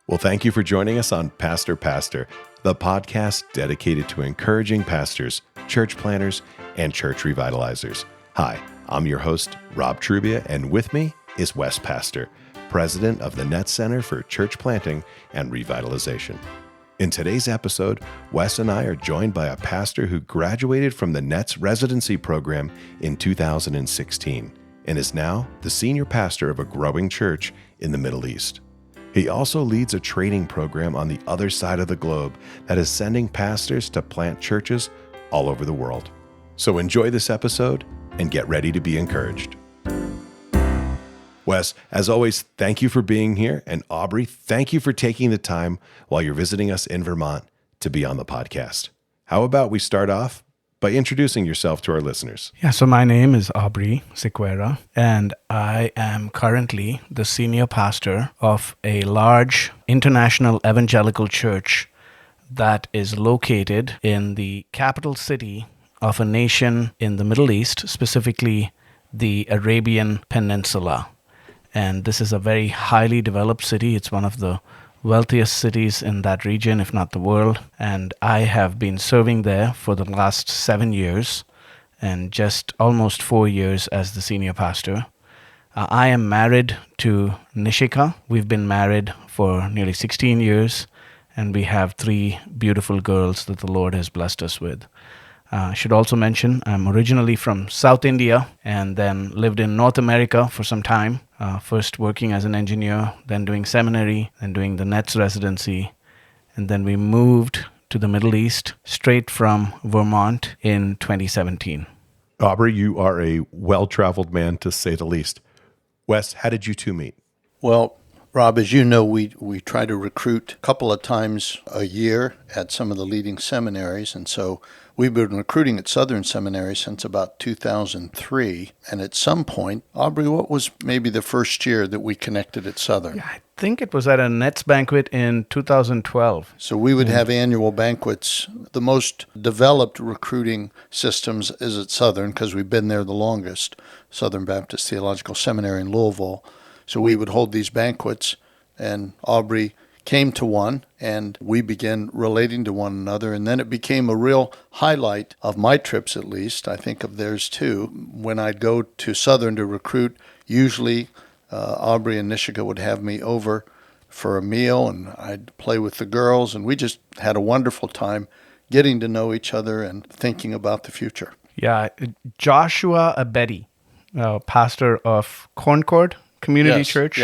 Well, thank you for joining us on Pastor, the podcast dedicated to encouraging pastors, church planners, and church revitalizers. Hi, I'm your host, Rob Trubia, and with me is Wes Pastor, president of the NETS Center for Church Planting and Revitalization. In today's episode, Wes and I are joined by a pastor who graduated from the NETS Residency Program in 2016 and is now the senior pastor of a growing church in the Middle East. He also leads a training program on the other side of the globe that is sending pastors to plant churches all over the world. So enjoy this episode and get ready to be encouraged. Wes, as always, thank you for being here. And Aubrey, thank you for taking the time while you're visiting us in Vermont to be on the podcast. How about we start off by introducing yourself to our listeners? Yeah, so my name is Aubrey Sequeira, and I am currently the senior pastor of a large international evangelical church that is located in the capital city of a nation in the Middle East, specifically the Arabian Peninsula. And this is a very highly developed city. It's one of the wealthiest cities in that region, if not the world. And I have been serving there for the last 7 years and just almost 4 years as the senior pastor. I am married to Nishika. We've been married for nearly 16 years, and we have 3 beautiful girls that the Lord has blessed us with. I should also mention I'm originally from South India and then lived in North America for some time, first working as an engineer, then doing seminary, then doing the NETS residency, and then we moved to the Middle East straight from Vermont in 2017. Aubrey, you are a well-traveled man, to say the least. Wes, how did you two meet? Well, Rob, as you know, we try to recruit a couple of times a year at some of the leading seminaries, and so we've been recruiting at Southern Seminary since about 2003. And at some point, Aubrey, what was maybe the first year that we connected at Southern? I think it was at a NETS banquet in 2012. So we would have annual banquets. The most developed recruiting systems is at Southern because we've been there the longest, Southern Baptist Theological Seminary in Louisville. So we would hold these banquets, and Aubrey came to one, and we began relating to one another, and then it became a real highlight of my trips, at least. I think of theirs too. When I'd go to Southern to recruit, usually Aubrey and Nishika would have me over for a meal, and I'd play with the girls, and we just had a wonderful time getting to know each other and thinking about the future. Yeah, Joshua Abedi, pastor of Concord Community Church,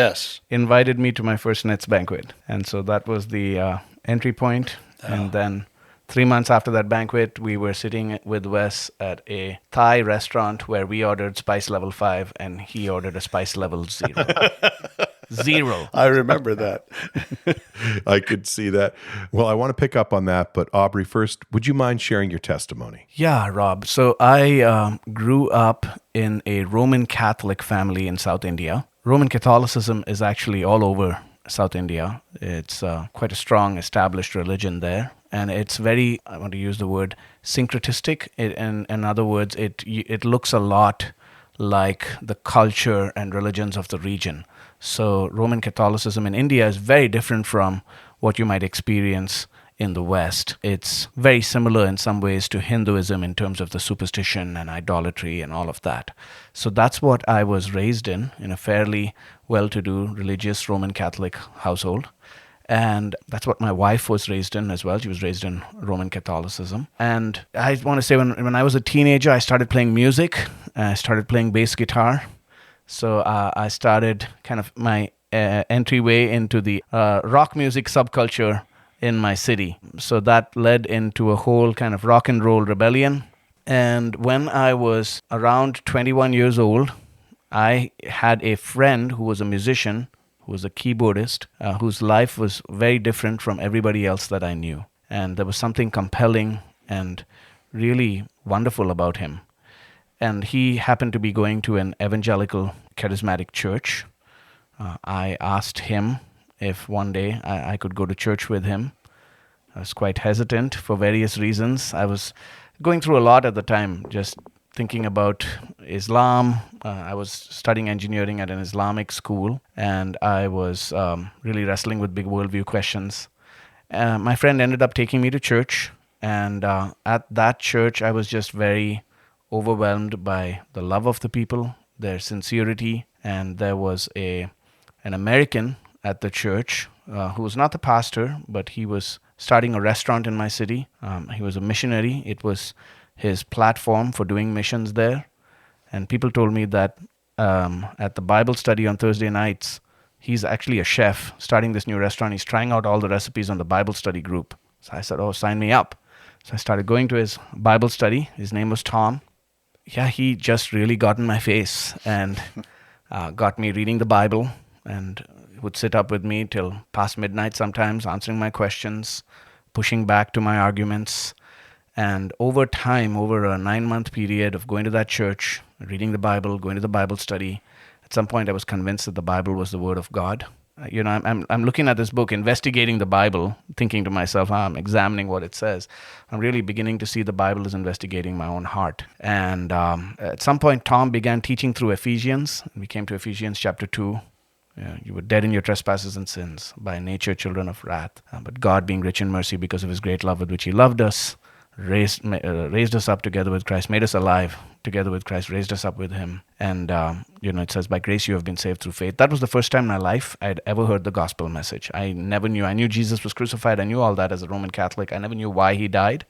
invited me to my first NETS banquet. And so that was the entry point. And then 3 months after that banquet, we were sitting with Wes at a Thai restaurant where we ordered spice level 5 and he ordered a spice level 0. 0. I remember that. I could see that. Well, I want to pick up on that, but Aubrey, first, would you mind sharing your testimony? Yeah, Rob. So I grew up in a Roman Catholic family in South India. Roman Catholicism is actually all over South India. It's quite a strong established religion there. And it's very, I want to use the word, syncretistic. In other words, it looks a lot like the culture and religions of the region. So Roman Catholicism in India is very different from what you might experience in the West. It's very similar in some ways to Hinduism in terms of the superstition and idolatry and all of that. So that's what I was raised in a fairly well-to-do religious Roman Catholic household. And that's what my wife was raised in as well. She was raised in Roman Catholicism. And I want to say when I was a teenager, I started playing music. I started playing bass guitar. So I started kind of my entryway into the rock music subculture in my city. So that led into a whole kind of rock and roll rebellion. And when I was around 21 years old, I had a friend who was a musician, who was a keyboardist, whose life was very different from everybody else that I knew. And there was something compelling and really wonderful about him. And he happened to be going to an evangelical charismatic church. I asked him if one day I could go to church with him. I was quite hesitant for various reasons. I was going through a lot at the time, just thinking about Islam. I was studying engineering at an Islamic school, and I was really wrestling with big worldview questions. My friend ended up taking me to church, and at that church, I was just very overwhelmed by the love of the people, their sincerity, and there was an American at the church who was not the pastor, but he was starting a restaurant in my city. He was a missionary. It was his platform for doing missions there. And people told me that at the Bible study on Thursday nights, he's actually a chef starting this new restaurant. He's trying out all the recipes on the Bible study group. So I said, oh, sign me up. So I started going to his Bible study. His name was Tom. Yeah, he just really got in my face and got me reading the Bible, and would sit up with me till past midnight sometimes, answering my questions, pushing back to my arguments. And over time, over a 9-month period of going to that church, reading the Bible, going to the Bible study, at some point I was convinced that the Bible was the Word of God. I'm looking at this book, investigating the Bible, thinking to myself, I'm examining what it says. I'm really beginning to see the Bible as investigating my own heart. And at some point, Tom began teaching through Ephesians. We came to Ephesians chapter 2. You were dead in your trespasses and sins, by nature children of wrath. But God, being rich in mercy because of his great love with which he loved us, raised us up together with Christ, made us alive together with Christ, raised us up with him. And, it says, by grace you have been saved through faith. That was the first time in my life I'd ever heard the gospel message. I knew Jesus was crucified. I knew all that as a Roman Catholic. I never knew why he died.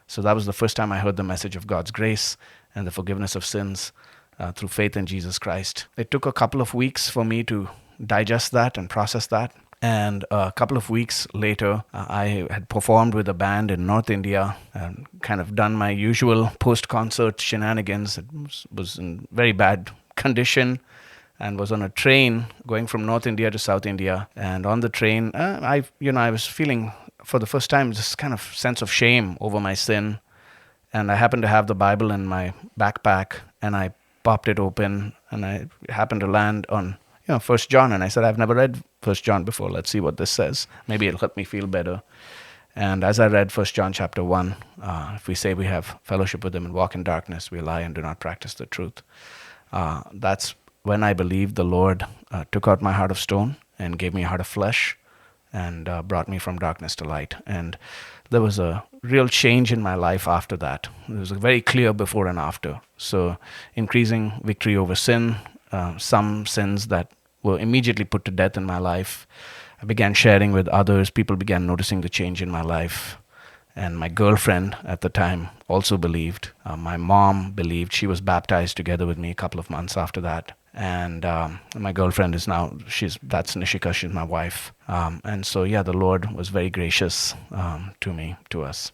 So that was the first time I heard the message of God's grace and the forgiveness of sins through faith in Jesus Christ. It took a couple of weeks for me to digest that and process that. And a couple of weeks later, I had performed with a band in North India and kind of done my usual post-concert shenanigans. It was in very bad condition and was on a train going from North India to South India. And on the train, I was feeling for the first time this kind of sense of shame over my sin. And I happened to have the Bible in my backpack, and I popped it open, and I happened to land on 1 John, and I said, I've never read 1 John before. Let's see what this says. Maybe it'll help me feel better. And as I read 1 John chapter 1, if we say we have fellowship with him and walk in darkness, we lie and do not practice the truth. That's when I believed the Lord took out my heart of stone and gave me a heart of flesh and brought me from darkness to light. And there was a real change in my life after that. There was a very clear before and after. So increasing victory over sin, some sins that were immediately put to death in my life. I began sharing with others. People began noticing the change in my life. And my girlfriend at the time also believed. My mom believed. She was baptized together with me a couple of months after that. And my girlfriend is now, that's Nishika, she's my wife. And so, the Lord was very gracious to us.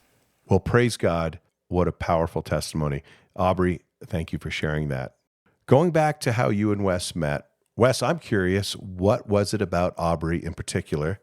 Well, praise God. What a powerful testimony. Aubrey, thank you for sharing that. Going back to how you and Wes met, Wes, I'm curious, what was it about Aubrey in particular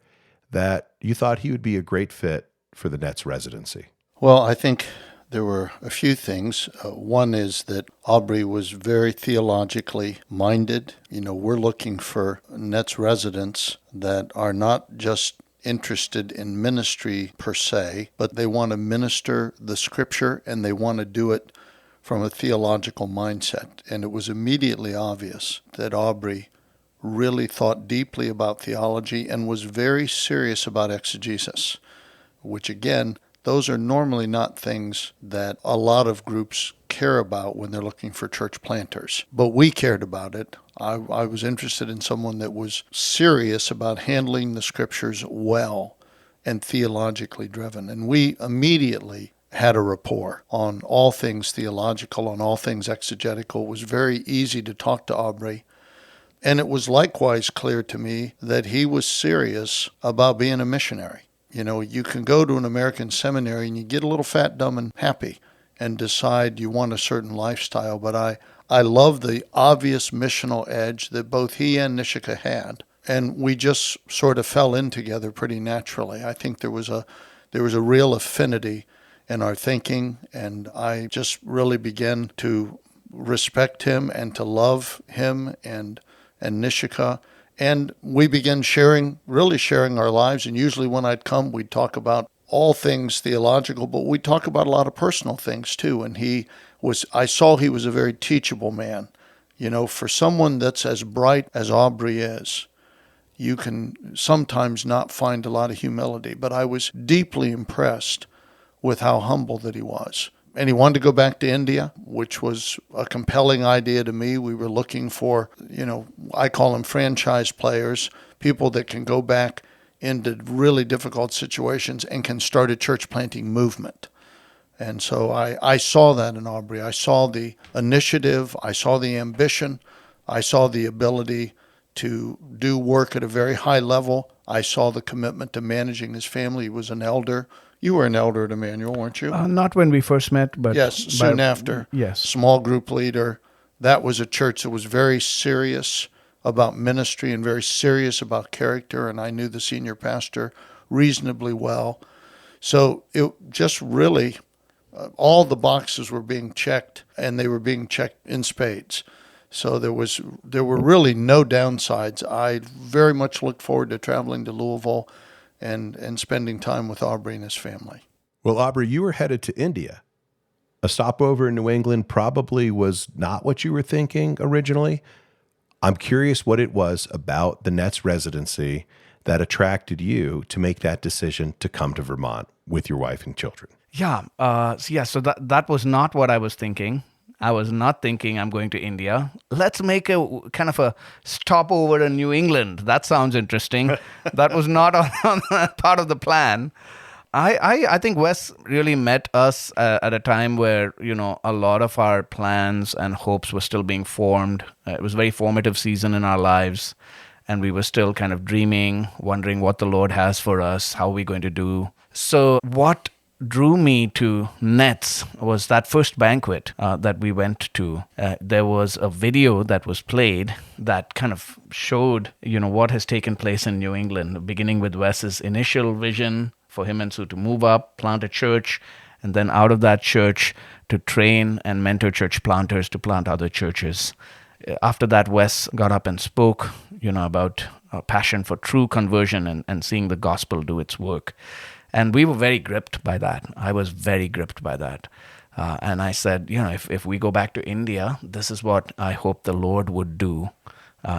that you thought he would be a great fit for the NETS residency? Well, I think there were a few things. One is that Aubrey was very theologically minded. We're looking for NETS residents that are not just interested in ministry per se, but they want to minister the scripture and they want to do it from a theological mindset. And it was immediately obvious that Aubrey really thought deeply about theology and was very serious about exegesis, which again, those are normally not things that a lot of groups care about when they're looking for church planters. But we cared about it. I was interested in someone that was serious about handling the scriptures well and theologically driven. And we immediately had a rapport on all things theological, on all things exegetical. It was very easy to talk to Aubrey. And it was likewise clear to me that he was serious about being a missionary. You can go to an American seminary and you get a little fat, dumb, and happy and decide you want a certain lifestyle. But I love the obvious missional edge that both he and Nishika had. And we just sort of fell in together pretty naturally. I think there was a real affinity in our thinking, and I just really began to respect him and to love him and Nishika. And we began sharing our lives, and usually when I'd come, we'd talk about all things theological, but we talk about a lot of personal things too. And I saw he was a very teachable man. For someone that's as bright as Aubrey is, you can sometimes not find a lot of humility. But I was deeply impressed with how humble that he was. And he wanted to go back to India, which was a compelling idea to me. We were looking for, I call them franchise players, people that can go back into really difficult situations and can start a church planting movement. And so I saw that in Aubrey. I saw the initiative, I saw the ambition, I saw the ability to do work at a very high level. I saw the commitment to managing his family. He was an elder. You were an elder at Emmanuel, weren't you? Not when we first met, but... Yes, soon after. Yes. Small group leader. That was a church that was very serious about ministry and very serious about character, and I knew the senior pastor reasonably well. So it just really, all the boxes were being checked, and they were being checked in spades. So there were really no downsides. I very much looked forward to traveling to Louisville and spending time with Aubrey and his family. Well, Aubrey, you were headed to India. A stopover in New England probably was not what you were thinking originally. I'm curious what it was about the NETS residency that attracted you to make that decision to come to Vermont with your wife and children. Yeah. So that was not what I was thinking. I was not thinking I'm going to India. Let's make a kind of a stopover in New England. That sounds interesting. That was not on part of the plan. I think Wes really met us at a time where, a lot of our plans and hopes were still being formed. It was a very formative season in our lives, and we were still kind of dreaming, wondering what the Lord has for us, how are we going to do. So what drew me to NETS was that first banquet that we went to. There was a video that was played that kind of showed, what has taken place in New England, beginning with Wes's initial vision for him and Sue to move up, plant a church, and then out of that church to train and mentor church planters to plant other churches. After that, Wes got up and spoke, about a passion for true conversion and seeing the gospel do its work. And we were very gripped by that. I was very gripped by that. And I said, if we go back to India, this is what I hope the Lord would do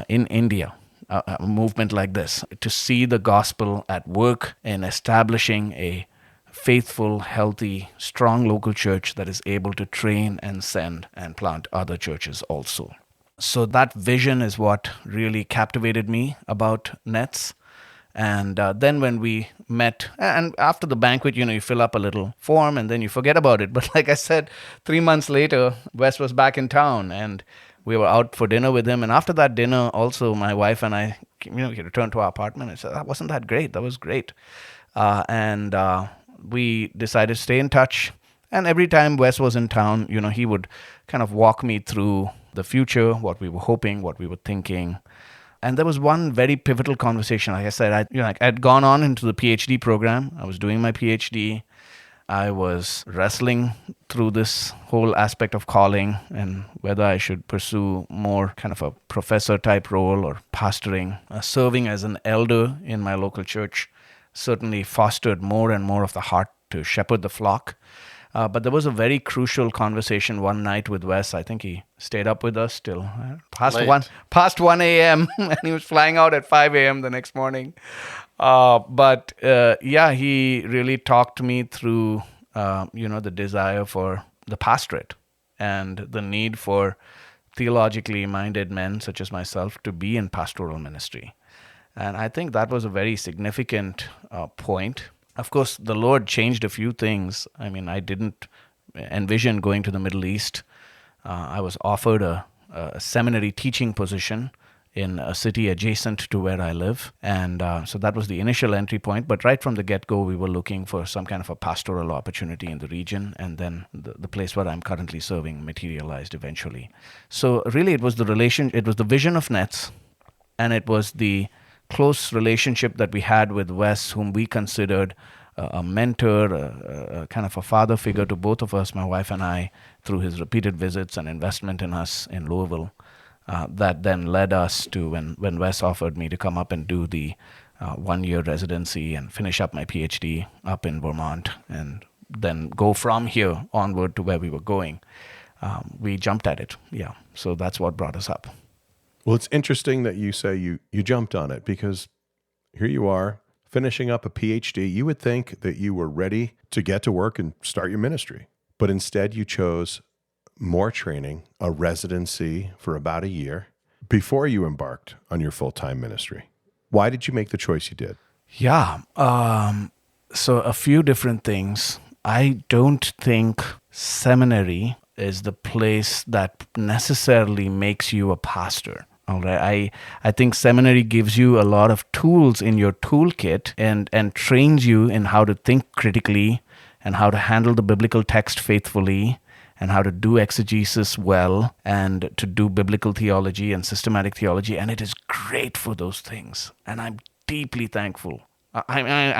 in India. A movement like this, to see the gospel at work in establishing a faithful, healthy, strong local church that is able to train and send and plant other churches also. So that vision is what really captivated me about NETS. And then when we met, and after the banquet, you fill up a little form and then you forget about it. But like I said, 3 months later, Wes was back in town and we were out for dinner with him. And after that dinner, also, my wife and I, returned to our apartment and said, wasn't that great? That was great. And we decided to stay in touch. And every time Wes was in town, he would kind of walk me through the future, what we were hoping, what we were thinking. And there was one very pivotal conversation. Like I said, I'd gone on into the PhD program. I was doing my PhD. I was wrestling through this whole aspect of calling and whether I should pursue more kind of a professor type role or pastoring. Serving as an elder in my local church certainly fostered more and more of the heart to shepherd the flock. But there was a very crucial conversation one night with Wes. I think he stayed up with us till past 1 a.m. and he was flying out at 5 a.m. the next morning. But he really talked me through, the desire for the pastorate and the need for theologically minded men such as myself to be in pastoral ministry. And I think that was a very significant point. Of course, the Lord changed a few things. I mean, I didn't envision going to the Middle East. I was offered a seminary teaching position in a city adjacent to where I live. And so that was the initial entry point. But right from the get-go, we were looking for some kind of a pastoral opportunity in the region. And then the place where I'm currently serving materialized eventually. So really, it was the vision of NETS, and it was the close relationship that we had with Wes, whom we considered a mentor, a kind of a father figure to both of us, my wife and I, through his repeated visits and investment in us in Louisville. That then led us to when Wes offered me to come up and do the 1-year residency and finish up my PhD up in Vermont and then go from here onward to where we were going. We jumped at it. Yeah. So that's what brought us up. Well, it's interesting that you say you jumped on it, because here you are finishing up a PhD. You would think that you were ready to get to work and start your ministry, but instead you chose more training, a residency for about a year before you embarked on your full-time ministry. Why did you make the choice you did? Yeah. So a few different things. I don't think seminary is the place that necessarily makes you a pastor. All right. I think seminary gives you a lot of tools in your toolkit and trains you in how to think critically and how to handle the biblical text faithfully and how to do exegesis well and to do biblical theology and systematic theology. And it is great for those things. And I'm deeply thankful. I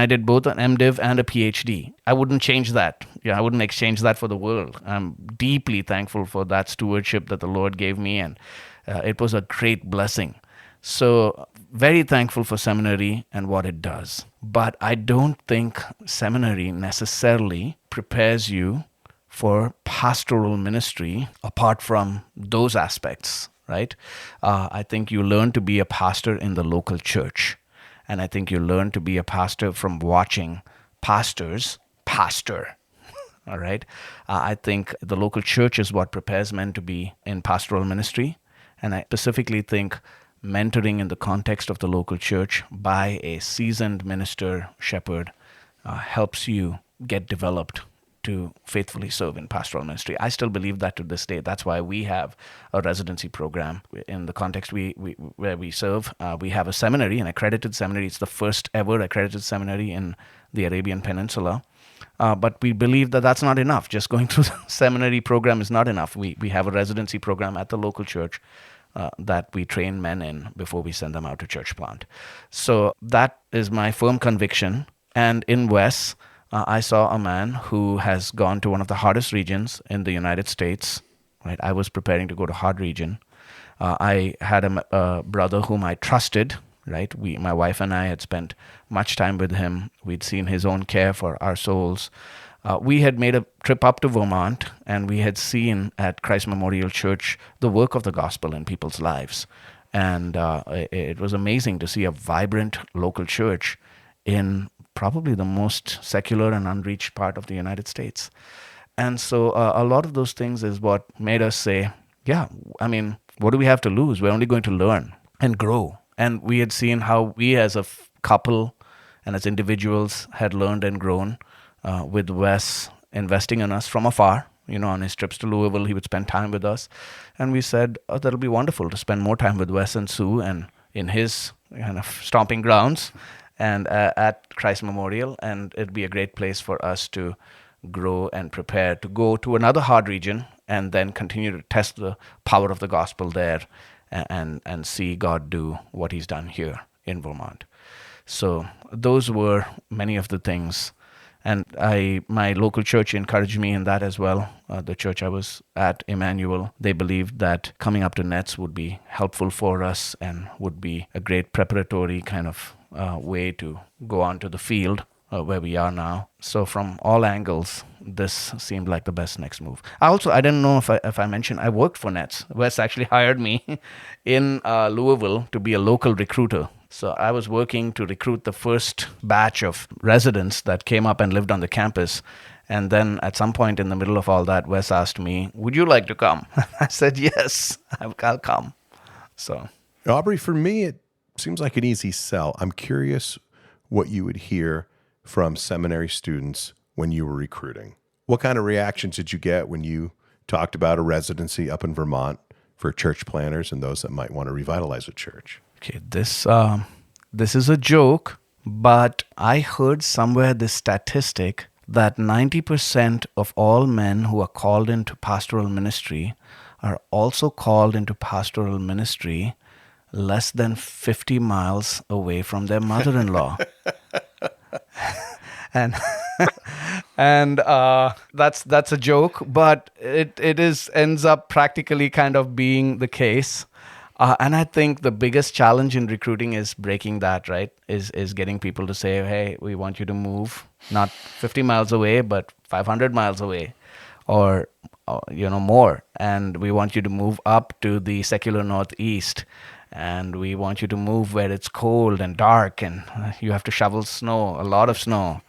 did both an MDiv and a PhD. I wouldn't change that. I wouldn't exchange that for the world. I'm deeply thankful for that stewardship that the Lord gave me, and it was a great blessing. So very thankful for seminary and what it does. But I don't think seminary necessarily prepares you for pastoral ministry apart from those aspects, right? I think you learn to be a pastor in the local church. And I think you learn to be a pastor from watching pastors pastor. All right. I think the local church is what prepares men to be in pastoral ministry. And I specifically think mentoring in the context of the local church by a seasoned minister, shepherd, helps you get developed to faithfully serve in pastoral ministry. I still believe that to this day. That's why we have a residency program in the context where we serve. We have a seminary, an accredited seminary. It's the first ever accredited seminary in the Arabian Peninsula. But we believe that that's not enough. Just going through the seminary program is not enough. We have a residency program at the local church that we train men in before we send them out to church plant. So that is my firm conviction. And in Wes, I saw a man who has gone to one of the hardest regions in the United States. Right, I was preparing to go to hard region. I had a brother whom I trusted. Right, my wife and I had spent much time with him. We'd seen his own care for our souls. We had made a trip up to Vermont, and we had seen at Christ Memorial Church the work of the gospel in people's lives. And it was amazing to see a vibrant local church in probably the most secular and unreached part of the United States. And so a lot of those things is what made us say, what do we have to lose? We're only going to learn and grow. And we had seen how we as a couple and as individuals had learned and grown with Wes investing in us from afar. On his trips to Louisville, he would spend time with us. And we said, that'll be wonderful to spend more time with Wes and Sue and in his kind of stomping grounds and at Christ Memorial, and it'd be a great place for us to grow and prepare to go to another hard region and then continue to test the power of the gospel there and see God do what he's done here in Vermont. So those were many of the things. And my local church encouraged me in that as well. The church I was at, Emmanuel, they believed that coming up to NETS would be helpful for us and would be a great preparatory kind of way to go on to the field where we are now. So from all angles, this seemed like the best next move. I didn't know if I mentioned, I worked for NETS. Wes actually hired me in Louisville to be a local recruiter. So I was working to recruit the first batch of residents that came up and lived on the campus. And then at some point in the middle of all that, Wes asked me, would you like to come? I said, yes, I'll come. So, Aubrey, for me, it seems like an easy sell. I'm curious what you would hear from seminary students when you were recruiting. What kind of reactions did you get when you talked about a residency up in Vermont for church planners and those that might want to revitalize a church? Okay, this is a joke, but I heard somewhere this statistic that 90% of all men who are called into pastoral ministry are also called into pastoral ministry less than 50 miles away from their mother-in-law. and that's a joke, but it ends up practically kind of being the case. And I think the biggest challenge in recruiting is breaking that, right? Is getting people to say, hey, we want you to move not 50 miles away, but 500 miles away, or more. And we want you to move up to the secular Northeast. And we want you to move where it's cold and dark, and you have to shovel snow, a lot of snow.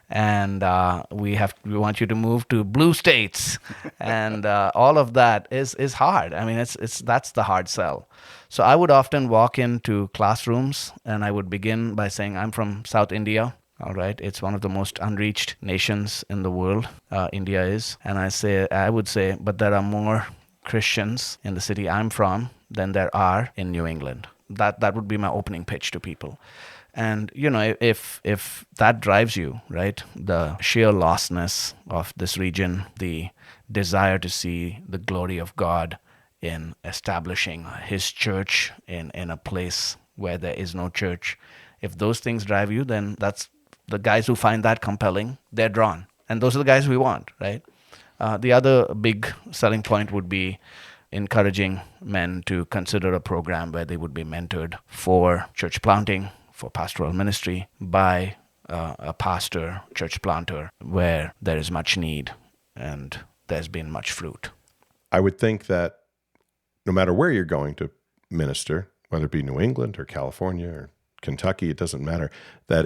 And we want you to move to blue states, and all of that is hard. I mean, that's the hard sell. So I would often walk into classrooms, and I would begin by saying, I'm from South India. All right, it's one of the most unreached nations in the world. India is, and I would say, but there are more Christians in the city I'm from than there are in New England. That would be my opening pitch to people. And if that drives you, right, the sheer lostness of this region, the desire to see the glory of God in establishing His church in a place where there is no church, if those things drive you, then that's the guys who find that compelling, they're drawn. And those are the guys we want, right? The other big selling point would be encouraging men to consider a program where they would be mentored for church planting, for pastoral ministry by a pastor, church planter, where there is much need and there's been much fruit. I would think that no matter where you're going to minister, whether it be New England or California or Kentucky, it doesn't matter, that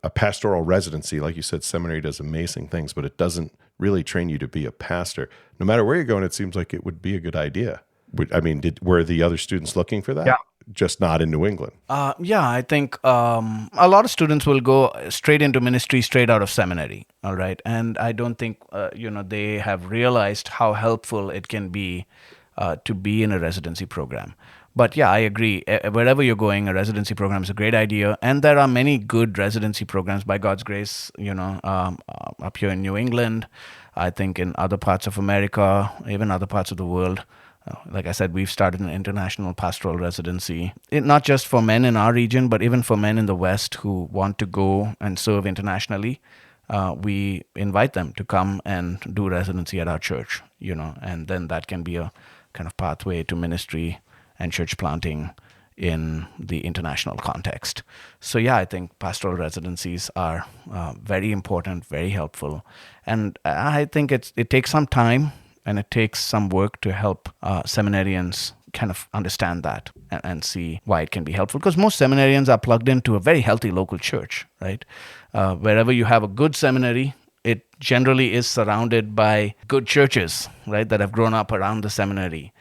a pastoral residency, like you said, seminary does amazing things, but it doesn't really train you to be a pastor. No matter where you're going, it seems like it would be a good idea. Were the other students looking for that? Yeah. Just not in New England? I think a lot of students will go straight into ministry straight out of seminary, all right? And I don't think, they have realized how helpful it can be to be in a residency program. But yeah, I agree. Wherever you're going, a residency program is a great idea. And there are many good residency programs, by God's grace, up here in New England, I think in other parts of America, even other parts of the world. Like I said, we've started an international pastoral residency, not just for men in our region, but even for men in the West who want to go and serve internationally. We invite them to come and do residency at our church, and then that can be a kind of pathway to ministry and church planting in the international context. So yeah, I think pastoral residencies are very important, very helpful. And I think it takes some time and it takes some work to help seminarians kind of understand that and see why it can be helpful. Because most seminarians are plugged into a very healthy local church, right? Wherever you have a good seminary, it generally is surrounded by good churches, right, that have grown up around the seminary.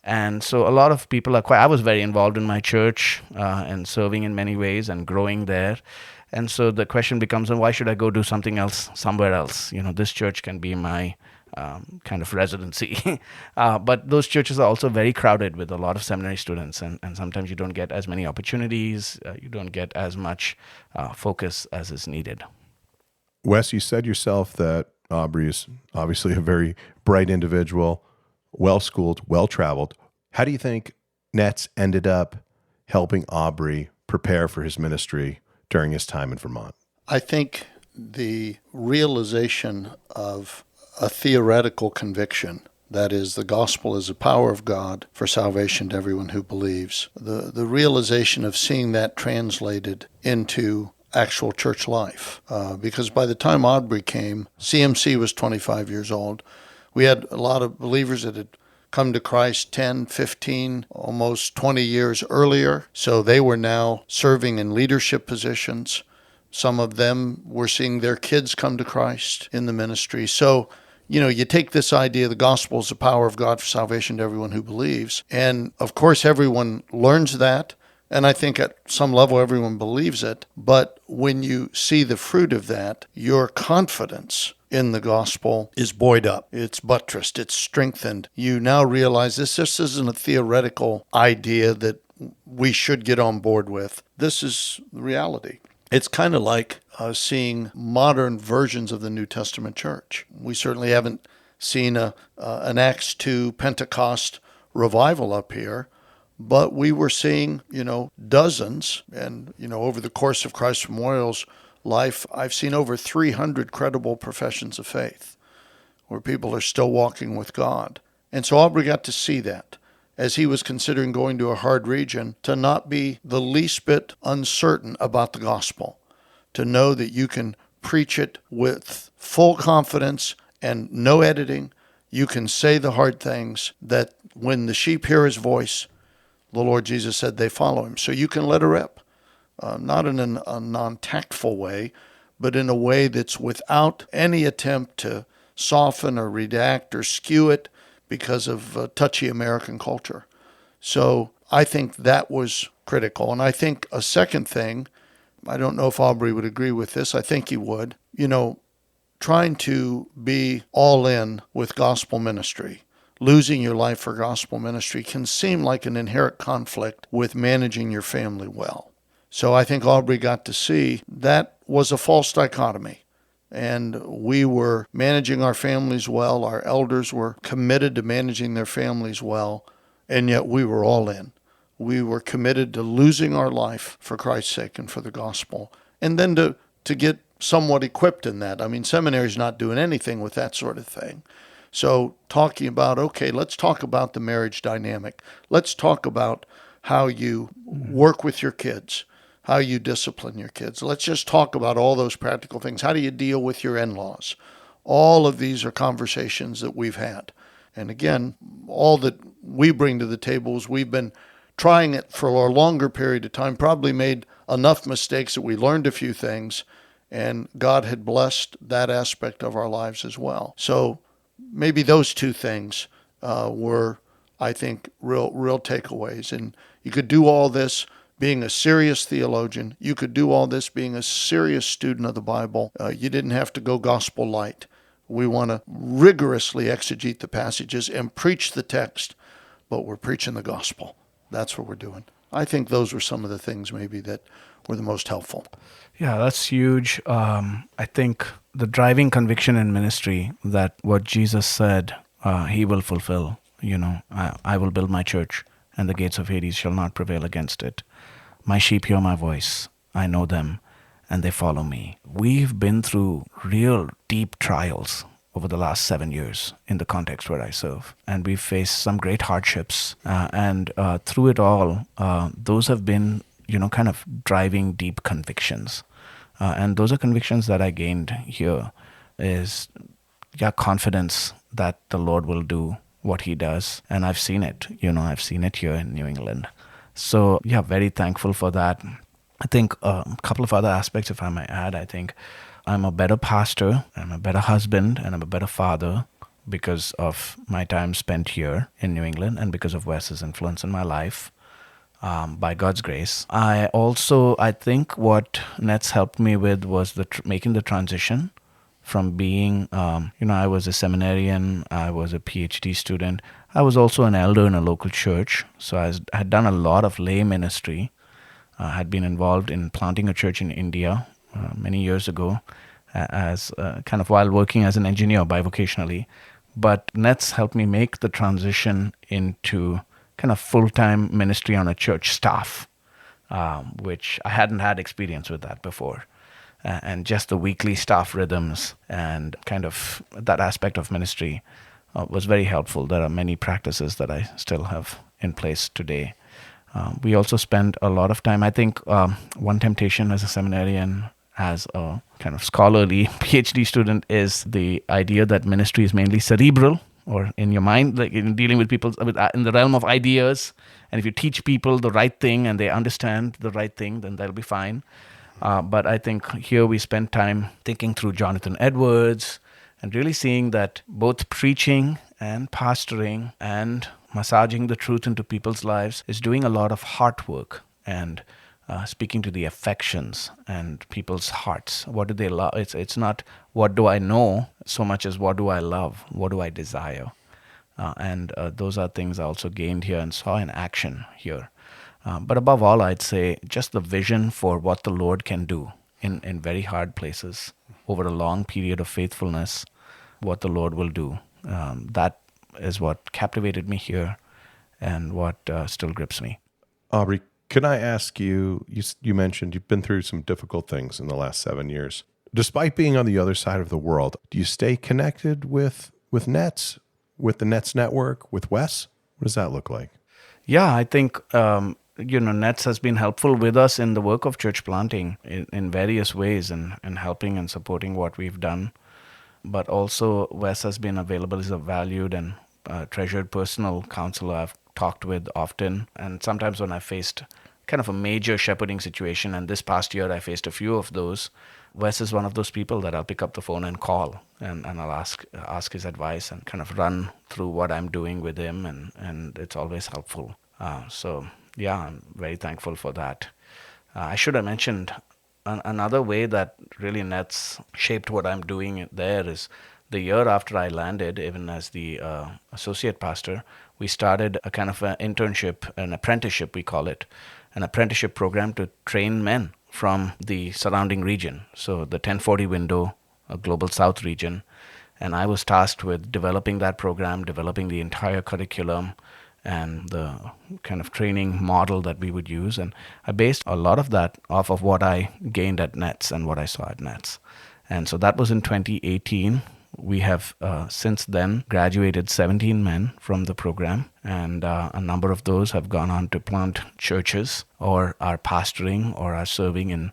And so a lot of people I was very involved in my church and serving in many ways and growing there. And so the question becomes, why should I go do something else somewhere else? This church can be my kind of residency. But those churches are also very crowded with a lot of seminary students. And sometimes you don't get as many opportunities. You don't get as much focus as is needed. Wes, you said yourself that Aubrey is obviously a very bright individual, well-schooled, well-traveled. How do you think NETS ended up helping Aubrey prepare for his ministry during his time in Vermont? I think the realization of a theoretical conviction, that is, the gospel is the power of God for salvation to everyone who believes, the realization of seeing that translated into actual church life. Because by the time Aubrey came, CMC was 25 years old. We had a lot of believers that had come to Christ 10, 15, almost 20 years earlier. So they were now serving in leadership positions. Some of them were seeing their kids come to Christ in the ministry. So, you take this idea, the gospel is the power of God for salvation to everyone who believes. And of course, everyone learns that. And I think at some level, everyone believes it. But when you see the fruit of that, your confidence in the gospel is buoyed up. It's buttressed. It's strengthened. You now realize this isn't a theoretical idea that we should get on board with. This is reality. It's kind of like seeing modern versions of the New Testament church. We certainly haven't seen an Acts 2 Pentecost revival up here, but we were seeing, dozens. And, over the course of Christ Memorial's life, I've seen over 300 credible professions of faith where people are still walking with God. And so Aubrey got to see that. as he was considering going to a hard region, to not be the least bit uncertain about the gospel, to know that you can preach it with full confidence and no editing. You can say the hard things, that when the sheep hear his voice, the Lord Jesus said they follow him. So you can let her rip, not in a non-tactful way, but in a way that's without any attempt to soften or redact or skew it because of touchy American culture. So I think that was critical. And I think a second thing, I don't know if Aubrey would agree with this, I think he would, trying to be all in with gospel ministry, losing your life for gospel ministry can seem like an inherent conflict with managing your family well. So I think Aubrey got to see that was a false dichotomy. And we were managing our families well. Our elders were committed to managing their families well. And yet we were all in. We were committed to losing our life for Christ's sake and for the gospel. And then to get somewhat equipped in that. I mean, seminary's not doing anything with that sort of thing. So talking about, okay, let's talk about the marriage dynamic. Let's talk about how you work with your kids, how you discipline your kids. Let's just talk about all those practical things. How do you deal with your in-laws? All of these are conversations that we've had. And again, all that we bring to the table is we've been trying it for a longer period of time, probably made enough mistakes that we learned a few things, and God had blessed that aspect of our lives as well. So maybe those two things were, I think, real takeaways. And you could do all this being a serious theologian. You could do all this being a serious student of the Bible. You didn't have to go gospel light. We want to rigorously exegete the passages and preach the text, but we're preaching the gospel. That's what we're doing. I think those were some of the things maybe that were the most helpful. Yeah, that's huge. I think the driving conviction in ministry that what Jesus said, he will fulfill. I will build my church, and the gates of Hades shall not prevail against it. My sheep hear my voice. I know them, and they follow me. We've been through real deep trials over the last 7 years in the context where I serve. And we've faced some great hardships. And through it all, those have been, kind of driving deep convictions. And those are convictions that I gained here is confidence that the Lord will do what he does. And I've seen it, I've seen it here in New England. So, very thankful for that. I think a couple of other aspects, if I may add, I think I'm a better pastor, I'm a better husband, and I'm a better father because of my time spent here in New England and because of Wes's influence in my life, by God's grace. I think what NETS helped me with was making the transition from being, I was a seminarian, I was a PhD student. I was also an elder in a local church, so I had done a lot of lay ministry. I had been involved in planting a church in India many years ago, as kind of while working as an engineer bivocationally. But NETS helped me make the transition into kind of full-time ministry on a church staff, which I hadn't had experience with that before. And just the weekly staff rhythms and kind of that aspect of ministry was very helpful. There are many practices that I still have in place today. We also spend a lot of time, I think one temptation as a seminarian, as a kind of scholarly PhD student, is the idea that ministry is mainly cerebral, or in your mind, like in dealing with people in the realm of ideas. And if you teach people the right thing and they understand the right thing, then they'll be fine. But I think here we spend time thinking through Jonathan Edwards and really seeing that both preaching and pastoring and massaging the truth into people's lives is doing a lot of heart work and speaking to the affections and people's hearts. What do they love? It's not what do I know so much as what do I love? What do I desire? And those are things I also gained here and saw in action here. But above all, I'd say just the vision for what the Lord can do in very hard places over a long period of faithfulness, what the Lord will do. That is what captivated me here and what still grips me. Aubrey, can I ask you mentioned you've been through some difficult things in the last 7 years. Despite being on the other side of the world, do you stay connected with NETS, with the NETS network, with Wes? What does that look like? Yeah, I think NETS has been helpful with us in the work of church planting in various ways, and helping and supporting what we've done. But also, Wes has been available as a valued and treasured personal counselor I've talked with often. And sometimes when I faced kind of a major shepherding situation, and this past year I faced a few of those, Wes is one of those people that I'll pick up the phone and call, and I'll ask his advice and kind of run through what I'm doing with him, and it's always helpful. So, yeah, I'm very thankful for that. I should have mentioned another way that really NETS shaped what I'm doing there is the year after I landed, even as the associate pastor, we started a kind of an internship, an apprenticeship, we call it, an apprenticeship program to train men from the surrounding region. So the 1040 window, a global south region. And I was tasked with developing that program, developing the entire curriculum, and the kind of training model that we would use. And I based a lot of that off of what I gained at NETS and what I saw at NETS. And so that was in 2018. We have since then graduated 17 men from the program, and a number of those have gone on to plant churches or are pastoring or are serving in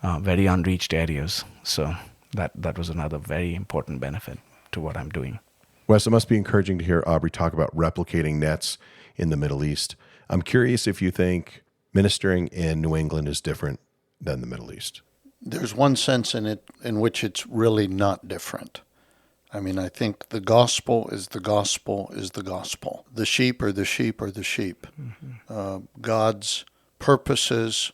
very unreached areas. So that was another very important benefit to what I'm doing. Wes, it must be encouraging to hear Aubrey talk about replicating NETS in the Middle East. I'm curious if you think ministering in New England is different than the Middle East. There's one sense in it in which it's really not different. I mean, I think the gospel is the gospel is the gospel. The sheep are the sheep are the sheep. Mm-hmm. God's purposes,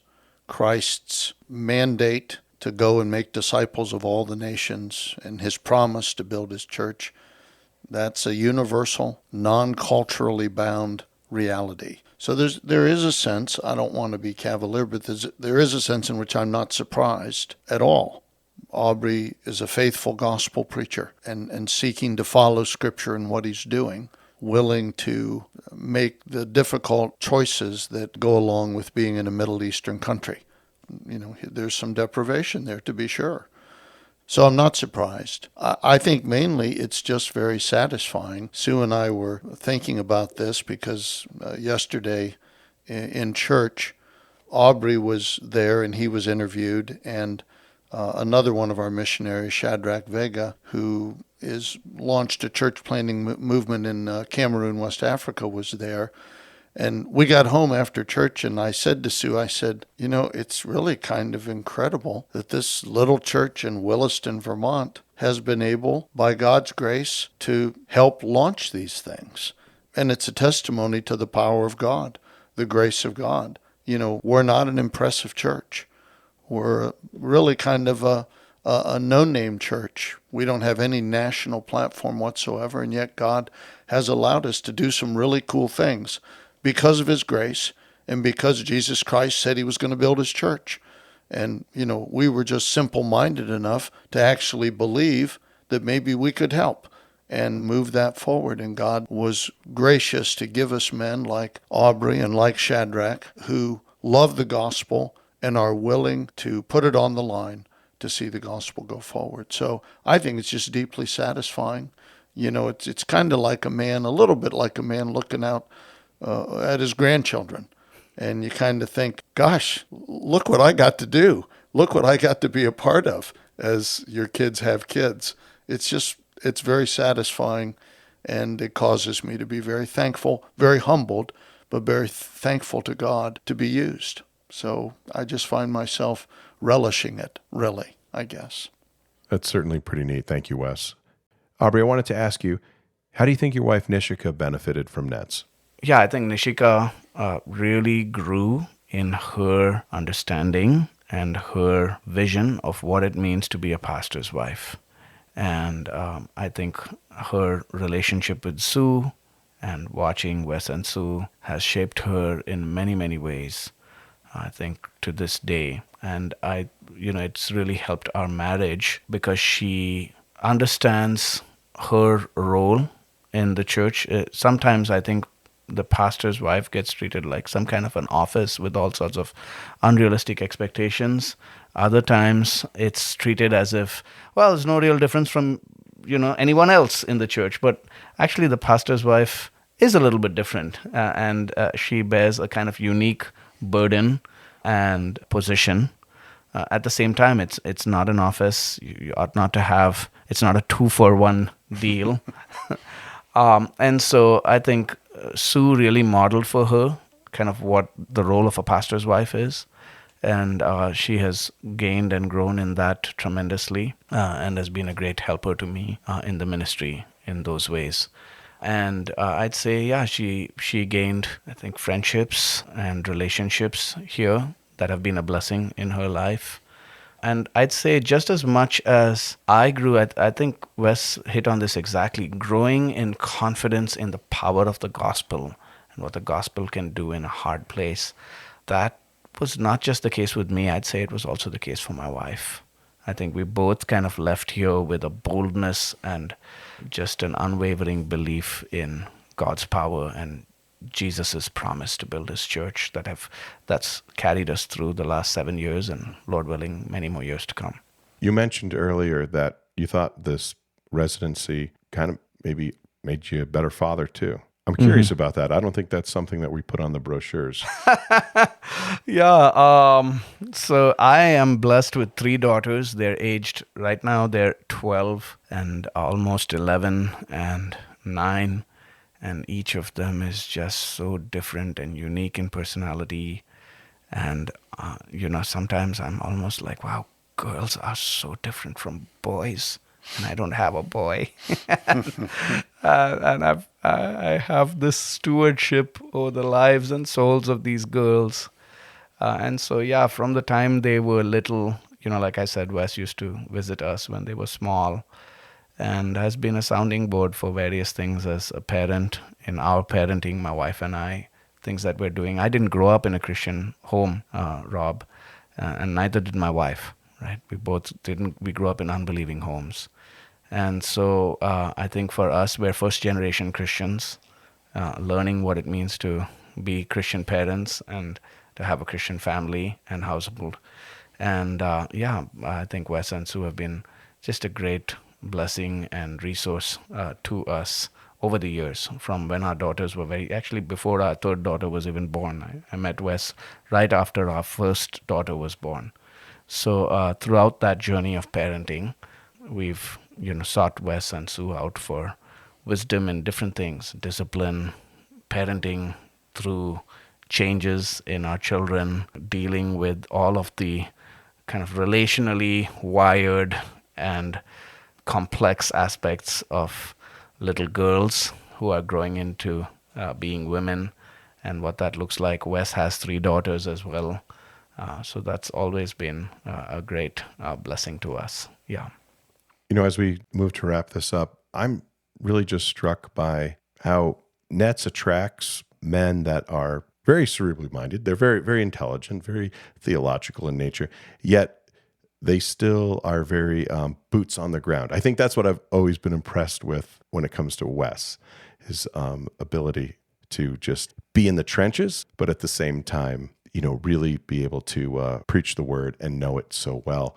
Christ's mandate to go and make disciples of all the nations, and his promise to build his church, that's a universal, non-culturally bound reality. So there is a sense, I don't want to be cavalier, but there is a sense in which I'm not surprised at all. Aubrey is a faithful gospel preacher and seeking to follow Scripture in what he's doing, willing to make the difficult choices that go along with being in a Middle Eastern country. You know, there's some deprivation there, to be sure. So I'm not surprised. I think mainly it's just very satisfying. Sue and I were thinking about this because yesterday in church, Aubrey was there and he was interviewed, and another one of our missionaries, Shadrach Vega, who is launched a church planting movement in Cameroon, West Africa, was there. And we got home after church, and I said to Sue, I said, you know, it's really kind of incredible that this little church in Williston, Vermont, has been able, by God's grace, to help launch these things. And it's a testimony to the power of God, the grace of God. You know, we're not an impressive church. We're really kind of a no-name church. We don't have any national platform whatsoever, and yet God has allowed us to do some really cool things because of his grace and because Jesus Christ said he was going to build his church. And, you know, we were just simple-minded enough to actually believe that maybe we could help and move that forward. And God was gracious to give us men like Aubrey and like Shadrach who love the gospel and are willing to put it on the line to see the gospel go forward. So I think it's just deeply satisfying. You know, it's kind of like a little bit like a man looking out at his grandchildren. And you kind of think, gosh, look what I got to do. Look what I got to be a part of as your kids have kids. It's very satisfying, and it causes me to be very thankful, very humbled, but very thankful to God to be used. So I just find myself relishing it, really, I guess. That's certainly pretty neat. Thank you, Wes. Aubrey, I wanted to ask you, how do you think your wife Nishika benefited from NETS? Yeah, I think Nishika really grew in her understanding and her vision of what it means to be a pastor's wife. And I think her relationship with Sue and watching Wes and Sue has shaped her in many, many ways, I think, to this day. And it's really helped our marriage because she understands her role in the church. Sometimes I think the pastor's wife gets treated like some kind of an office with all sorts of unrealistic expectations. Other times it's treated as if, well, there's no real difference from, anyone else in the church. But actually the pastor's wife is a little bit different, and she bears a kind of unique burden and position. At the same time, it's not an office. You ought not to have. It's not a 2-for-1 deal. And so I think Sue really modeled for her kind of what the role of a pastor's wife is. And she has gained and grown in that tremendously, and has been a great helper to me in the ministry in those ways. And I'd say, yeah, she gained, I think, friendships and relationships here that have been a blessing in her life. And I'd say just as much as I grew, I think Wes hit on this exactly, growing in confidence in the power of the gospel and what the gospel can do in a hard place. That was not just the case with me. I'd say it was also the case for my wife. I think we both kind of left here with a boldness and just an unwavering belief in God's power and Jesus' promise to build his church that's carried us through the last 7 years and, Lord willing, many more years to come. You mentioned earlier that you thought this residency kind of maybe made you a better father too. I'm curious about that. I don't think that's something that we put on the brochures. Yeah. So I am blessed with 3 daughters. They're aged, right now, they're 12 and almost 11 and 9. And each of them is just so different and unique in personality. And, sometimes I'm almost like, wow, girls are so different from boys. And I don't have a boy. and I have this stewardship over the lives and souls of these girls. And so, yeah, from the time they were little, like I said, Wes used to visit us when they were small, and has been a sounding board for various things as a parent in our parenting, my wife and I, things that we're doing. I didn't grow up in a Christian home, Rob, and neither did my wife, right? We both didn't. We grew up in unbelieving homes. And so I think for us, we're first-generation Christians, learning what it means to be Christian parents and to have a Christian family and household. And I think Wes and Sue have been just a great blessing and resource to us over the years, from when our daughters were actually before our 3rd daughter was even born. I met Wes right after our 1st daughter was born. So throughout that journey of parenting, we've sought Wes and Sue out for wisdom in different things, discipline, parenting through changes in our children, dealing with all of the kind of relationally wired and complex aspects of little girls who are growing into being women, and what that looks like. Wes has 3 daughters as well. So that's always been a great blessing to us. Yeah. As we move to wrap this up, I'm really just struck by how NETS attracts men that are very cerebrally minded. They're very, very intelligent, very theological in nature, yet they still are very boots on the ground. I think that's what I've always been impressed with when it comes to Wes, his ability to just be in the trenches, but at the same time, really be able to preach the word and know it so well.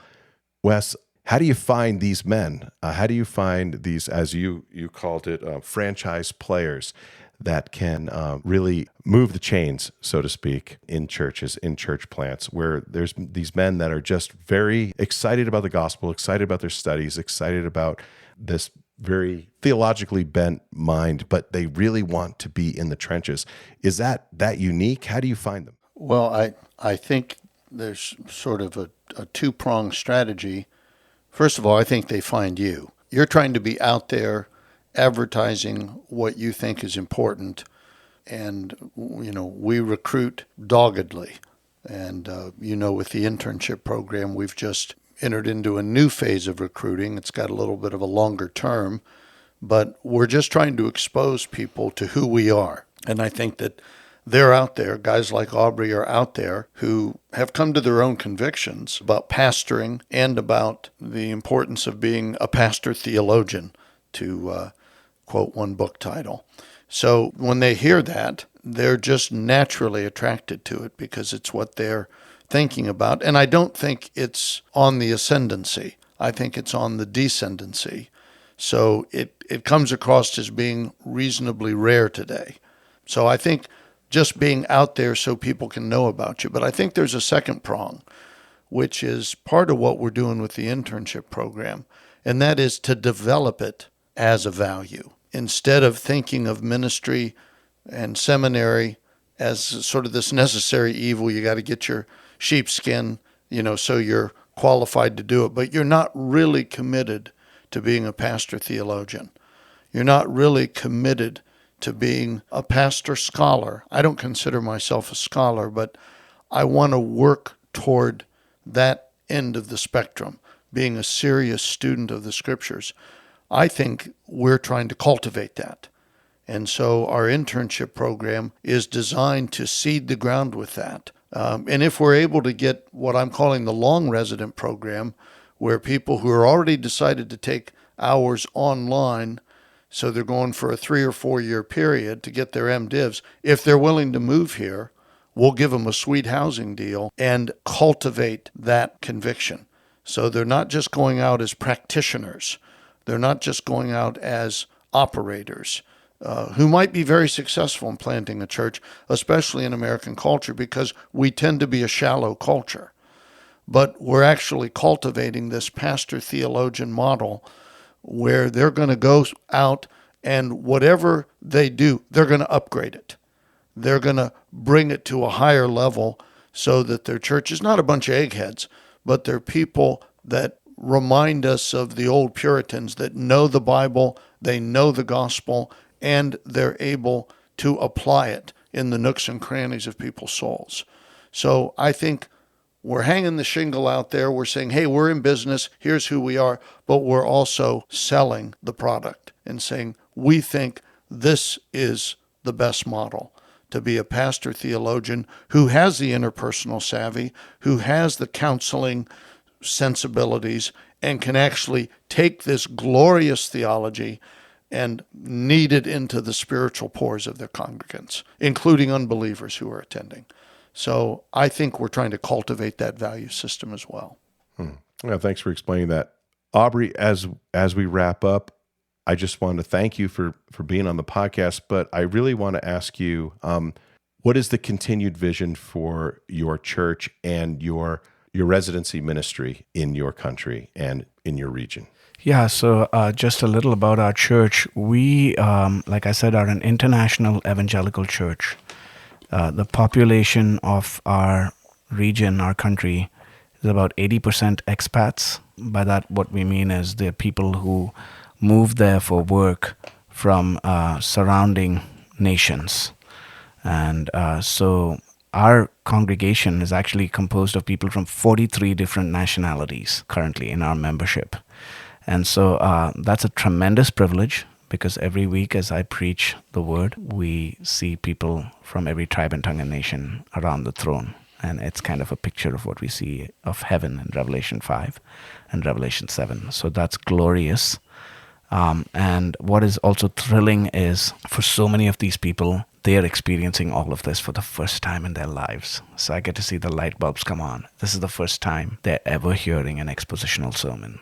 Wes, how do you find these men? How do you find these, as you called it, franchise players that can really move the chains, so to speak, in churches, in church plants, where there's these men that are just very excited about the gospel, excited about their studies, excited about this very theologically bent mind, but they really want to be in the trenches. Is that unique? How do you find them? Well, I think there's sort of a 2-pronged strategy. First of all, I think they find you. You're trying to be out there advertising what you think is important. And, we recruit doggedly. And, with the internship program, we've just entered into a new phase of recruiting. It's got a little bit of a longer term, but we're just trying to expose people to who we are. And I think that they're out there, guys like Aubrey are out there who have come to their own convictions about pastoring and about the importance of being a pastor theologian, to quote one book title. So when they hear that, they're just naturally attracted to it because it's what they're thinking about. And I don't think it's on the ascendancy. I think it's on the descendancy. So it comes across as being reasonably rare today. So I think just being out there so people can know about you. But I think there's a second prong, which is part of what we're doing with the internship program, and that is to develop it as a value. Instead of thinking of ministry and seminary as sort of this necessary evil, you got to get your sheepskin, so you're qualified to do it, but you're not really committed to being a pastor theologian. You're not really committed to being a pastor scholar. I don't consider myself a scholar, but I want to work toward that end of the spectrum, being a serious student of the scriptures. I think we're trying to cultivate that. And so our internship program is designed to seed the ground with that. And if we're able to get what I'm calling the long resident program, where people who are already decided to take hours online, so they're going for a 3 or 4 year period to get their MDivs, if they're willing to move here, we'll give them a sweet housing deal and cultivate that conviction. So they're not just going out as practitioners. They're not just going out as operators, who might be very successful in planting a church, especially in American culture, because we tend to be a shallow culture. But we're actually cultivating this pastor theologian model where they're going to go out and whatever they do, they're going to upgrade it. They're going to bring it to a higher level so that their church is not a bunch of eggheads, but they're people that remind us of the old Puritans that know the Bible, they know the gospel, and they're able to apply it in the nooks and crannies of people's souls. So I think we're hanging the shingle out there. We're saying, hey, we're in business. Here's who we are. But we're also selling the product and saying, we think this is the best model to be a pastor theologian who has the interpersonal savvy, who has the counseling sensibilities, and can actually take this glorious theology and knead it into the spiritual pores of their congregants, including unbelievers who are attending. So I think we're trying to cultivate that value system as well. Well, thanks for explaining that. Aubrey, as we wrap up, I just want to thank you for being on the podcast, but I really want to ask you, what is the continued vision for your church and your residency ministry in your country and in your region? Yeah, so just a little about our church. We, like I said, are an international evangelical church. The population of our region, our country, is about 80% expats. By that, what we mean is they're people who move there for work from surrounding nations. And so our congregation is actually composed of people from 43 different nationalities currently in our membership. And so that's a tremendous privilege, because every week as I preach the word, we see people from every tribe and tongue and nation around the throne. And it's kind of a picture of what we see of heaven in Revelation 5 and Revelation 7. So that's glorious. And what is also thrilling is for so many of these people, they are experiencing all of this for the first time in their lives. So I get to see the light bulbs come on. This is the first time they're ever hearing an expositional sermon.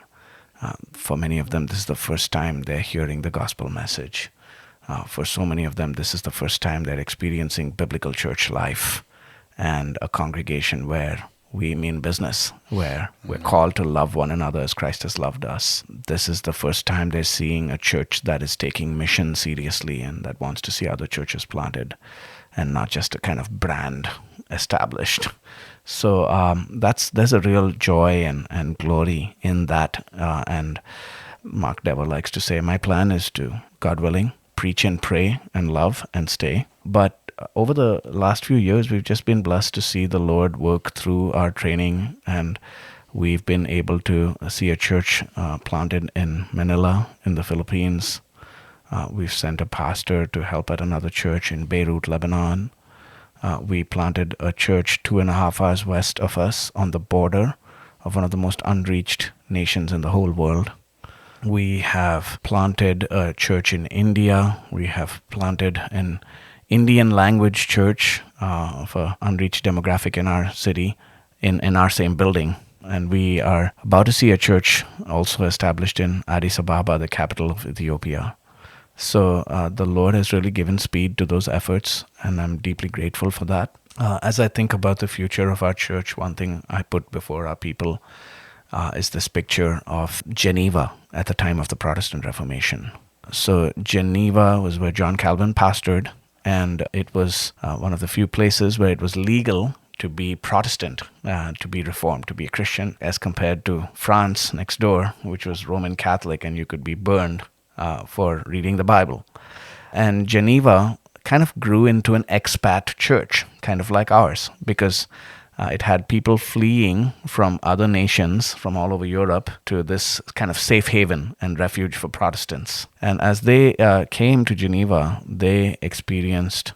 For many of them, this is the first time they're hearing the gospel message. For so many of them, this is the first time they're experiencing biblical church life and a congregation where we mean business, where we're called to love one another as Christ has loved us. This is the first time they're seeing a church that is taking mission seriously and that wants to see other churches planted and not just a kind of brand established. So there's a real joy and glory in that. And Mark Dever likes to say, my plan is to, God willing, preach and pray and love and stay. But over the last few years, we've just been blessed to see the Lord work through our training, and we've been able to see a church planted in Manila in the Philippines. We've sent a pastor to help at another church in Beirut, Lebanon. We planted a church 2.5 hours west of us on the border of one of the most unreached nations in the whole world. We have planted a church in India. We have planted an Indian language church of an unreached demographic in our city, in our same building. And we are about to see a church also established in Addis Ababa, the capital of Ethiopia. So the Lord has really given speed to those efforts, and I'm deeply grateful for that. As I think about the future of our church, one thing I put before our people is this picture of Geneva at the time of the Protestant Reformation. So Geneva was where John Calvin pastored, and it was one of the few places where it was legal to be Protestant, to be Reformed, to be a Christian, as compared to France next door, which was Roman Catholic, and you could be burned for reading the Bible. And Geneva kind of grew into an expat church, kind of like ours, because it had people fleeing from other nations from all over Europe to this kind of safe haven and refuge for Protestants. And as they came to Geneva, they experienced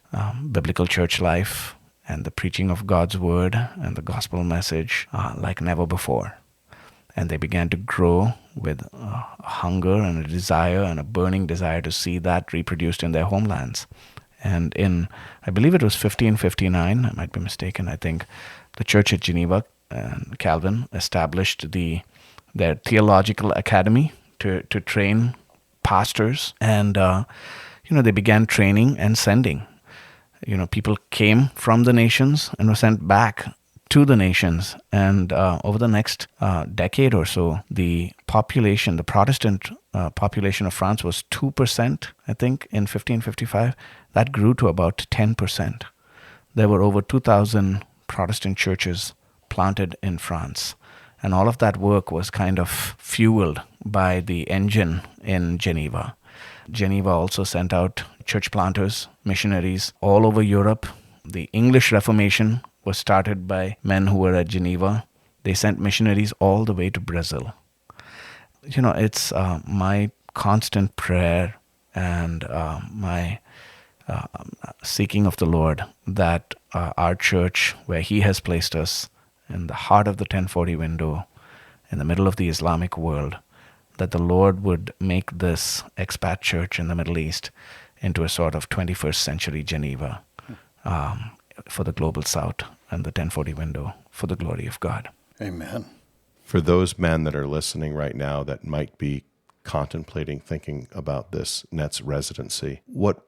biblical church life and the preaching of God's word and the gospel message like never before. And they began to grow with a hunger and a desire and a burning desire to see that reproduced in their homelands. And in, I believe it was 1559, I might be mistaken, I think, the church at Geneva and Calvin established their theological academy to train pastors. And, they began training and sending. People came from the nations and were sent back to the nations. And over the next decade or so, the Protestant population of France was 2%, I think, in 1555. That grew to about 10%. There were over 2,000 Protestant churches planted in France. And all of that work was kind of fueled by the engine in Geneva. Geneva also sent out church planters, missionaries all over Europe. The English Reformation was started by men who were at Geneva. They sent missionaries all the way to Brazil. It's my constant prayer and my seeking of the Lord that our church, where He has placed us in the heart of the 1040 window, in the middle of the Islamic world, that the Lord would make this expat church in the Middle East into a sort of 21st century Geneva for the global south and the 1040 window for the glory of God. Amen. For those men that are listening right now that might be contemplating, thinking about this NETS residency, what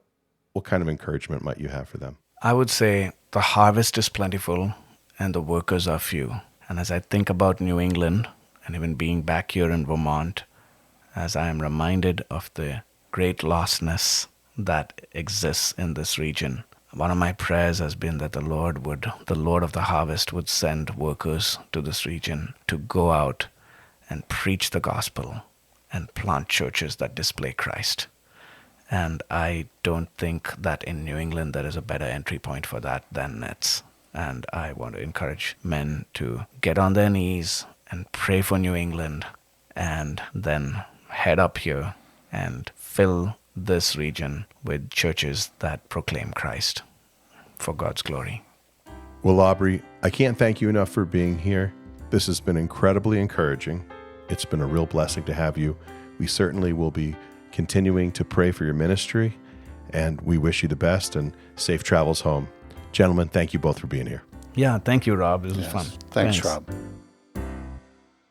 kind of encouragement might you have for them? I would say the harvest is plentiful and the workers are few. And as I think about New England and even being back here in Vermont, as I am reminded of the great lostness that exists in this region, one of my prayers has been that the Lord of the harvest would send workers to this region to go out and preach the gospel and plant churches that display Christ. And I don't think that in New England there is a better entry point for that than NETS. And I want to encourage men to get on their knees and pray for New England and then head up here and fill this region with churches that proclaim Christ for God's glory. Well, Aubrey, I can't thank you enough for being here. This has been incredibly encouraging. It's been a real blessing to have you. We certainly will be continuing to pray for your ministry, and we wish you the best and safe travels home. Gentlemen, thank you both for being here. Yeah, thank you, Rob. This was fun. Thanks, Rob.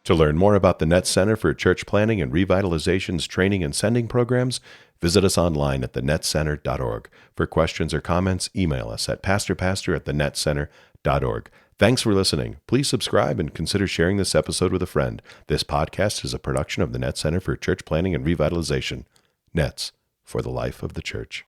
To learn more about the NETS Center for Church Planning and Revitalization's training and sending programs, visit us online at thenetscenter.org. For questions or comments, email us at pastorpastor@thenetscenter.org. Thanks for listening. Please subscribe and consider sharing this episode with a friend. This podcast is a production of the NETS Center for Church Planning and Revitalization. NETS, for the life of the church.